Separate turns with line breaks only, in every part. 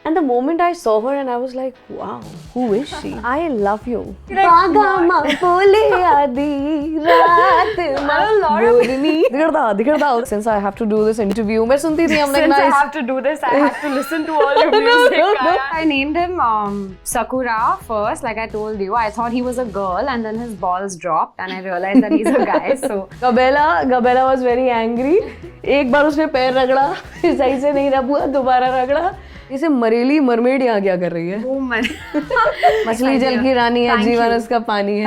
And the moment I saw her and I was like, wow, who is she? I love you. Since I have to do this interview, I'm like,
Since
nice.
I have to do this, I have to listen to all your music. I named him Sakura first, like I told you. I thought he was a girl and then his balls dropped and I realized that he's a guy. So
Gabella was very angry. एक बार उसने पैर रगड़ा, सही से नहीं रबुआ, दोबारा रगड़ा. इसे मरेली मरमेड यहाँ क्या कर रही है? मछली जल की रानी है, जीवन उसका पानी है.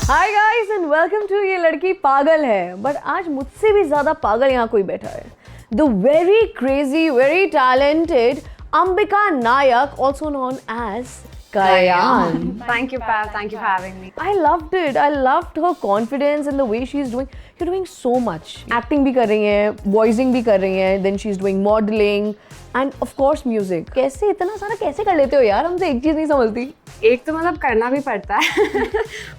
Hi guys and welcome to ये लड़की पागल है. But आज मुझसे भी ज़्यादा पागल यहाँ कोई बैठा है. The very crazy, very talented Ambika Nayak, also known as Kayan.
Thank you, Pav. Thank you for having me.
I loved it. I loved her confidence and the way she's doing. You're doing so much. Acting भी कर रही हैं, voicing भी कर रही हैं, then she's doing modeling and of course music. कैसे इतना सारा कैसे कर लेते हो यार? हमसे एक चीज़ नहीं समझती.
एक तो मतलब करना भी पड़ता है.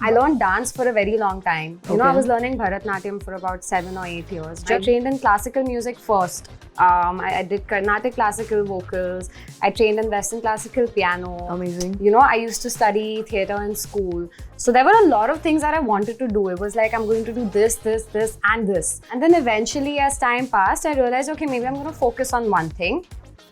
I learned dance for a very long time. You know, I was learning Bharatnatyam for about 7 or 8 years. I trained in classical music first. I did Carnatic classical vocals. I trained in Western classical piano.
Amazing.
You know, I used to study theatre in school. So there were a lot of things that I wanted to do. It was like, I'm going to do this, this, this and this. And then eventually as time passed, I realized, okay, maybe I'm going to focus on one thing.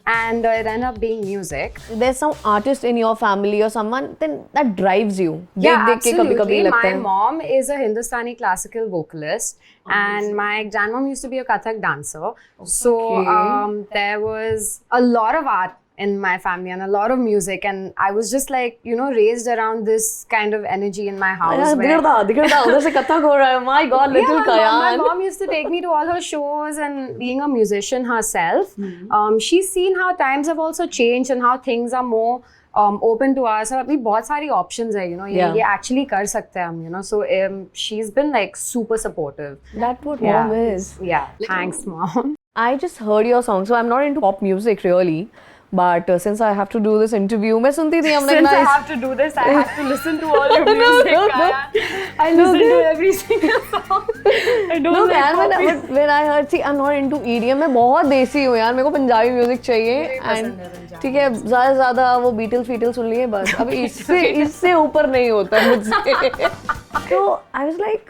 And it ended up being music.
There's some artist in your family or someone then that drives you.
Yeah,
देख के कभी-कभी लगता
my
है.
mom is a Hindustani classical vocalist. And my grandmom used to be a Kathak dancer. So there was a lot of art in my family and a lot of music, and I was just like, you know, raised around this kind of energy in my house.
दिखड़ा उधर से कथक हो रहा है. My God, little Kayan.
My mom used to take me to all her shows, and being a musician herself, she's seen how times have also changed and how things are more open to us. और अभी बहुत सारी options है, you know, ये actually कर सकते हैं हम, you know. So she's been like super supportive.
That's what mom is.
Yeah, thanks mom.
I just heard your song, so I'm not into pop music really. But since I have to do this interview, मैं सुनती थी. I'm like,
Since
nice.
I have to do this, I have to listen to all your music. I listen to every single song. I don't
Look,
like
यार
copy.
when I heard, see, I'm not into EDM. मैं बहुत देसी हूँ यार. मेरे को Punjabi music चाहिए. And ठीक है, ज़्यादा से ज़्यादा वो बीटल सुन लिए बस. अब इससे ऊपर नहीं होता मुझसे. So I was like,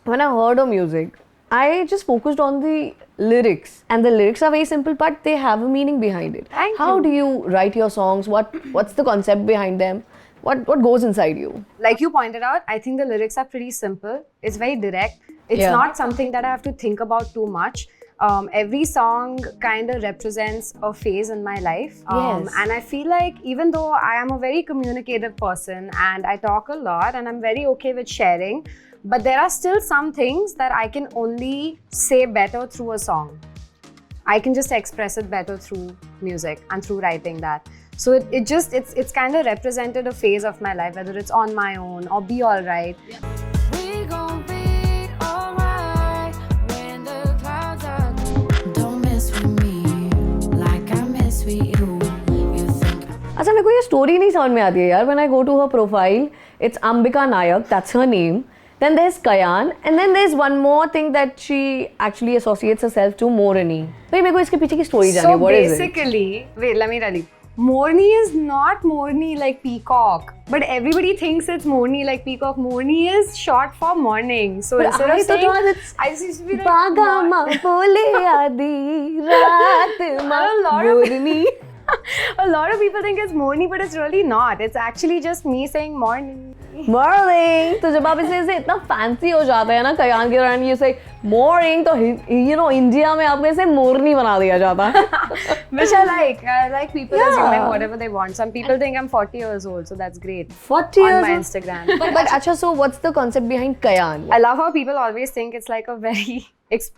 when I heard her music, I just focused on the lyrics, and the lyrics are very simple, but they have a meaning behind it. How do you write your songs? What's the concept behind them? What goes inside you?
Like you pointed out, I think the lyrics are pretty simple. It's very direct. It's not something that I have to think about too much. Every song kind of represents a phase in my life. And I feel like even though I am a very communicative person and I talk a lot and I'm very okay with sharing, but there are still some things that I can only say better through a song. I can just express it better through music and through writing that. So it's kind of represented a phase of my life, whether it's On My Own or Be Alright.
We gon' be alright when the clouds are. Don't mess with me like I mess with you. You think
अच्छा मेरे को ये story नहीं समझ में आती है यार. When I go to her profile, it's Ambika Nayak, that's her name. Then there's Kayan, and then there's one more thing that she actually associates herself to, Morani. भाई मेरे को इसके पीछे की story जाननी है. What is it?
So basically, wait, let me tell you. Morni is not Morni like peacock, but everybody thinks it's Morni like peacock. Morni is short for morning. So instead of saying, I just used to be like, a lot of people think it's Morni, but it's really not. It's actually just me saying morning.
Morning. तो जब आप इसे इतना fancy हो जाता है ना कयान के दौरान, you say morning, तो you know India में आपको इसे मोरनी बना दिया जाता है.
Which I like. I like people assuming whatever they want. Some people think I'm 40 years old, so that's great.
40 years
on my
old?
Instagram.
But अच्छा, so what's the concept behind Kayan?
I love how people always think it's like a very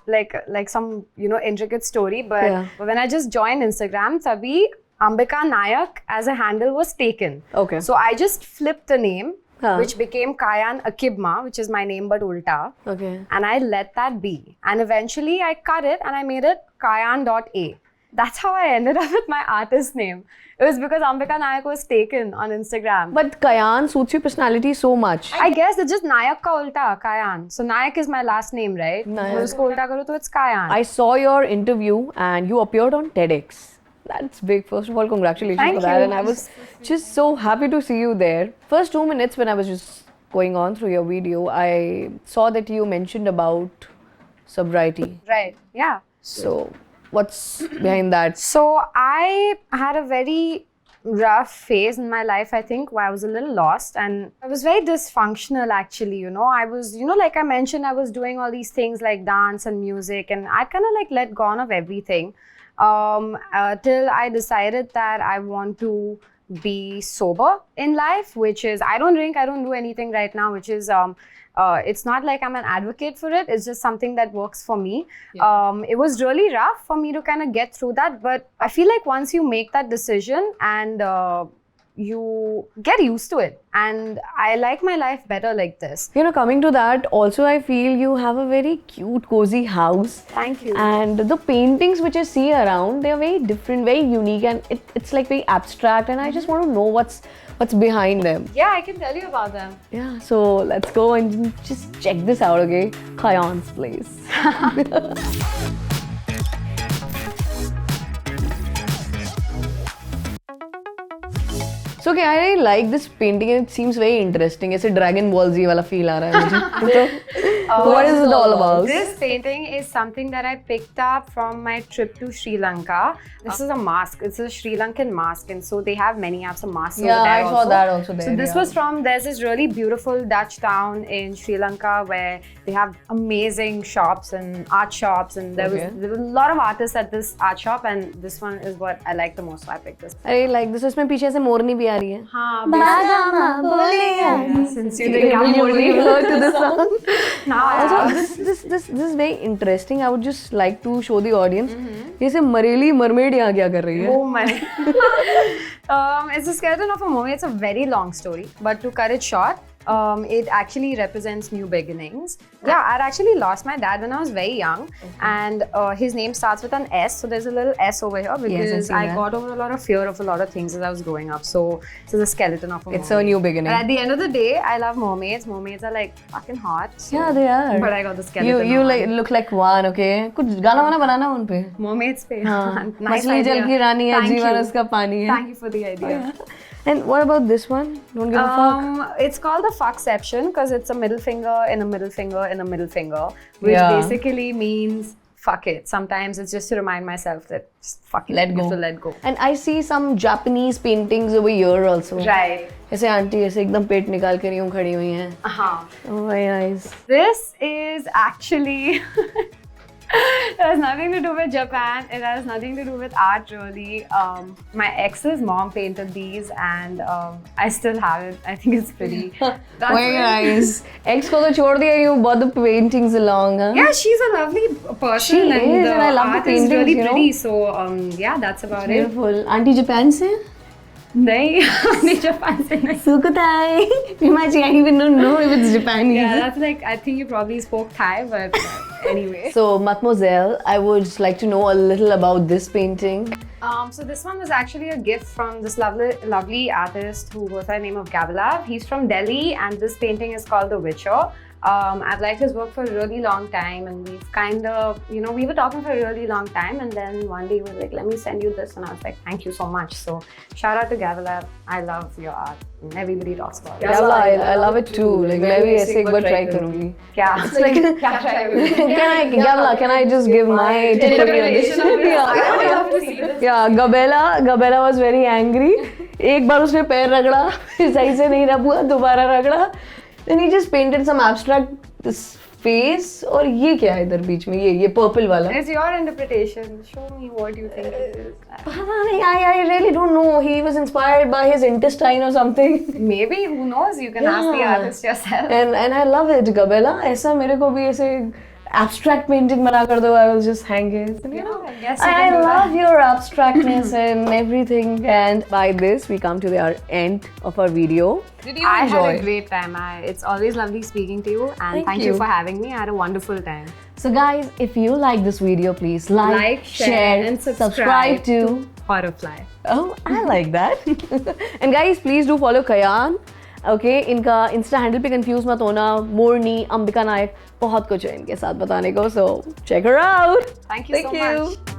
like some, you know, intricate story, but when I just joined Instagram, tabhi Ambika Nayak as a handle was taken.
Okay.
So I just flipped the name, which became Kayan Akibma, which is my name but ulta.
Okay.
And I let that be. And eventually I cut it and I made it Kayan.a. that's how I ended up with my artist name. It was because Ambika Nayak was taken on Instagram.
But Kayan suits your personality so much.
I guess it's just Nayak ka ulta, Kayan. So Nayak is my last name, right?
Nayak.
Usko ulta karo to it's Kayan.
I saw your interview and you appeared on TedX. That's big. First of all, congratulations
Thank
for that.
you.
And I was just so happy to see you there. First 2 minutes when I was just going on through your video, I saw that you mentioned about sobriety.
Right, yeah.
So, what's behind that?
So I had a very rough phase in my life, I think, where I was a little lost and I was very dysfunctional actually, you know. I was, you know, like I mentioned, I was doing all these things like dance and music and I kind of like let go of everything till I decided that I want to be sober in life, which is, I don't drink, I don't do anything right now, which is, it's not like I'm an advocate for it. It's just something that works for me. Yeah. It was really rough for me to kind of get through that. But I feel like once you make that decision and you get used to it. And I like my life better like this.
You know, coming to that, also I feel you have a very cute, cozy house.
Thank you.
And the paintings which I see around, they are very different, very unique, and it's like very abstract. And I just want to know what's behind them.
Yeah, I can tell you about them.
Yeah, so let's go and just check this out, okay? Kayan's place. So okay, I really like this painting and it seems very interesting. It's a Dragon Ball Z wala feel aa raha hai mujhe. What is it all about?
This painting is something that I picked up from my trip to Sri Lanka. This is a mask. It's a Sri Lankan mask, and so they have many apps of masks over there.
Yeah, I saw that also there.
So this was from, there's this really beautiful Dutch town in Sri Lanka where they have amazing shops and art shops, and there were a lot of artists at this art shop, and this one is what I like the most, so I picked this.
I really like this. इसमें पीछे से मोरनी भी आ रही है.
हाँ, since you think I'm
You relate to this song.
now I
Also,
have.
this is very interesting. I would just like to show the audience. जैसे मरेली mermaid यहाँ क्या कर रही है?
Oh my. It's a skeleton of a mermaid. It's a very long story, but to cut it short, it actually represents new beginnings. Yeah, I'd actually lost my dad when I was very young, and his name starts with an S, so there's a little S over here because I got over a lot of fear of a lot of things as I was growing up. So it's a skeleton of a mermaid.
It's a new beginning.
And at the end of the day, I love mermaids. Mermaids are like fucking hot. So,
Yeah, they are.
But I got the skeleton.
You
on.
like look like one, okay? कुछ गाना वाना बनाना उन पे.
Mermaids पे.
हाँ.
Nice
मछली
idea.
जल की रानी है,
Thank
जीवन
you.
उसका पानी है.
Thank you for the idea.
And what about this one? Don't give a fuck.
It's called the fuckception because it's a middle finger and a middle finger and a middle finger, which basically means fuck it. Sometimes it's just to remind myself that just fuck it.
Let
You
go.
have to let go.
And I see some Japanese paintings over here also.
Right.
ऐसे aunty ऐसे एकदम पेट निकाल कर यूं खड़ी हुई हैं. Oh, very nice.
This is actually. It has nothing to do with Japan. It has nothing to do with art, really. My ex's mom painted these, and I still have it. I think it's pretty.
Very nice. Ex को तो छोड़ दिया, you bought the paintings along, huh?
Yeah, she's a lovely person,
She
and
is,
the
and I love the
art is
paintings,
really
you know.
pretty. So yeah, that's about it.
Beautiful. Auntie Japan से?
नहीं, नहीं Japan से नहीं.
Sukutai. Imagine, I even don't know if it's Japanese.
Yeah, that's like, I think you probably spoke Thai, but anyway.
So, Mademoiselle, I would like to know a little about this painting.
So this one was actually a gift from this lovely artist who goes by the name of Gabalav. He's from Delhi, and this painting is called The Witcher. I've liked his work for a really long time, and we've kind of, you know, we were talking for a really long time, and then one day he was like, let me send you this, and I was like, thank you so much. So shout out to Gavila. I love your art. And everybody talks about it.
Yeah, I love it too. Like, मैं भी ऐसे एक बार try करूँगी.
क्या?
It's like,
क्या try करूँगी?
can I just give my interpretation of this? Yeah, Gabella was very angry. एक बार उसने पैर रगड़ा, सही से नहीं रब हुआ, दोबारा रगड़ा. Then he just painted some abstract this face. और ये क्या है इधर बीच में? ये purple वाला.
It's your interpretation. Show me what you think it is.
पता नहीं, I really don't know. He was inspired by his intestine or something.
Maybe, who knows? You can ask the artist yourself.
And I love it, Gabella. ऐसा मेरे को भी ऐसे abstract painting बना कर दो, I will just hang it. And, you know,
I guess you
I
can do
love your abstractness and everything. And by this, we come to the end of our video. Did you
I
enjoy?
had a great time. It's always lovely speaking to you, and thank you for having me. I had a wonderful time.
So guys, if you like this video, please like,
share, and subscribe
to
Butterfly.
Oh, I like that. And guys, please do follow Kayan. Okay, इनका Insta handle पे confuse मत होना. मोरनी, अंबिका नायक, बहुत कुछ है इनके साथ बताने को. So check her out.
Thank you so much.